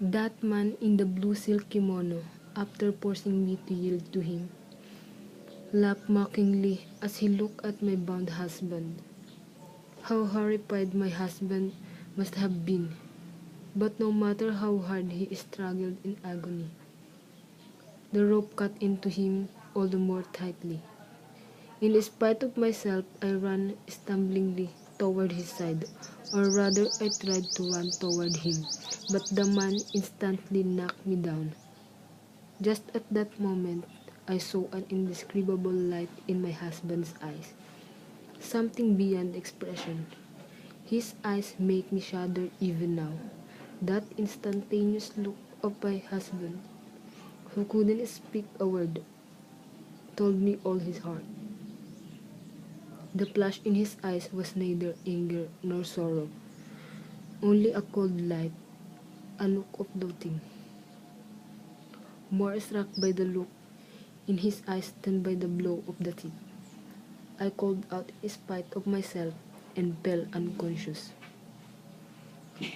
That man in the blue silk kimono, after forcing me to yield to him, laughed mockingly as he looked at my bound husband. How horrified my husband must have been, but no matter how hard he struggled in agony, the rope cut into him all the more tightly. In spite of myself, I ran stumblingly toward his side, or rather I tried to run toward him, but the man instantly knocked me down. Just at that moment, I saw an indescribable light in my husband's eyes, something beyond expression. His eyes make me shudder even now. That instantaneous look of my husband, who couldn't speak a word, told me all his heart. The flash in his eyes was neither anger nor sorrow, only a cold light, a look of doubting. More struck by the look in his eyes than by the blow of the teeth, I called out in spite of myself and fell unconscious.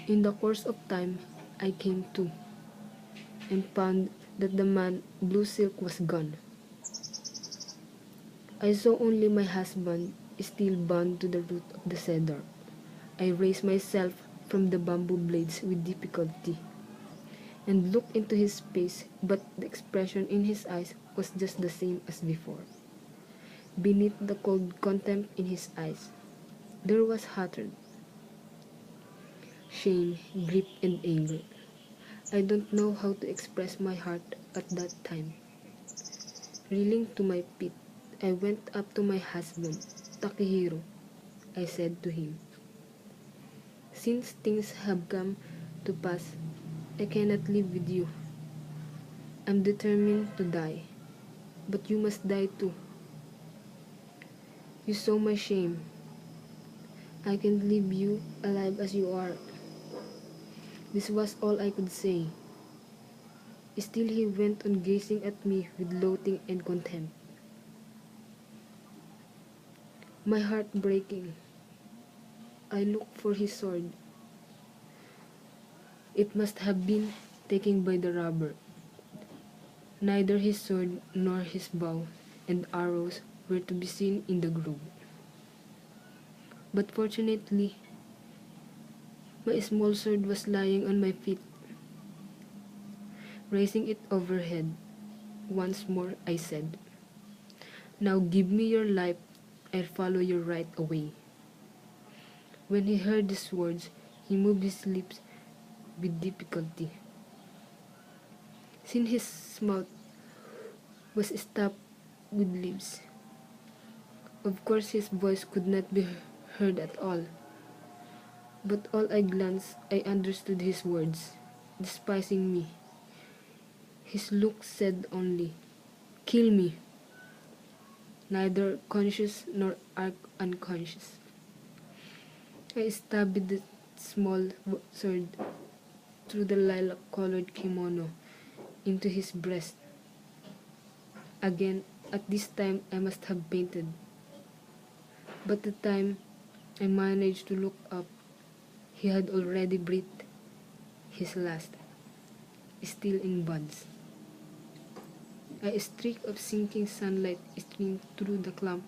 In the course of time, I came to and found that the man blue silk was gone. I saw only my husband, still bound to the root of the cedar. I raised myself from the bamboo blades with difficulty and looked into his face, but the expression in his eyes was just the same as before. Beneath the cold contempt in his eyes, there was hatred, shame, grief, and anger. I don't know how to express my heart at that time. Reeling to my feet, I went up to my husband. "Takehiro," I said to him, "since things have come to pass, I cannot live with you. I'm determined to die, but you must die too. You saw my shame. I can't leave you alive as you are." This was all I could say. Still he went on gazing at me with loathing and contempt. My heart breaking, I looked for his sword. It must have been taken by the robber. Neither his sword nor his bow and arrows were to be seen in the grove. But fortunately, my small sword was lying on my feet. Raising it overhead, once more I said, "Now give me your life, I'll follow you right away." When he heard these words, he moved his lips with difficulty. Since his mouth was stopped with leaves, of course his voice could not be heard at all. But all I glanced, I understood his words, despising me. His look said only, "Kill me," neither conscious nor unconscious. I stabbed the small sword through the lilac-colored kimono into his breast. Again, at this time I must have fainted. But the time I managed to look up, he had already breathed his last, still in bonds. A streak of sinking sunlight streamed through the clump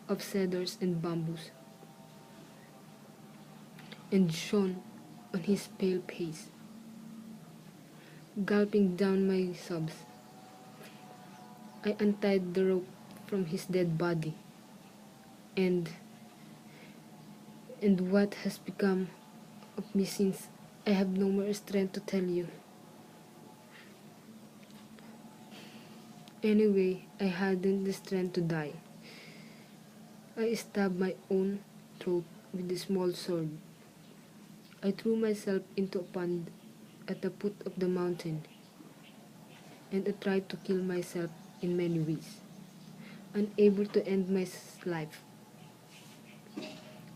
of cedars and bamboos and shone on his pale face. Gulping down my sobs, I untied the rope from his dead body, and what has become of me since, I have no more strength to tell you. Anyway, I hadn't the strength to die. I stabbed my own throat with the small sword. I threw myself into a pond at the foot of the mountain, and I tried to kill myself in many ways, unable to end my life.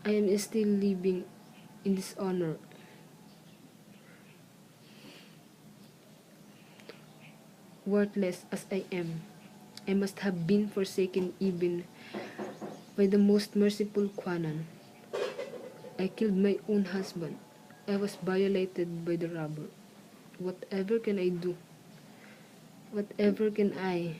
I am still living in dishonor. Worthless as I am, I must have been forsaken even by the most merciful Kwannon. I killed my own husband. I was violated by the robber. Whatever can I do? Whatever can I?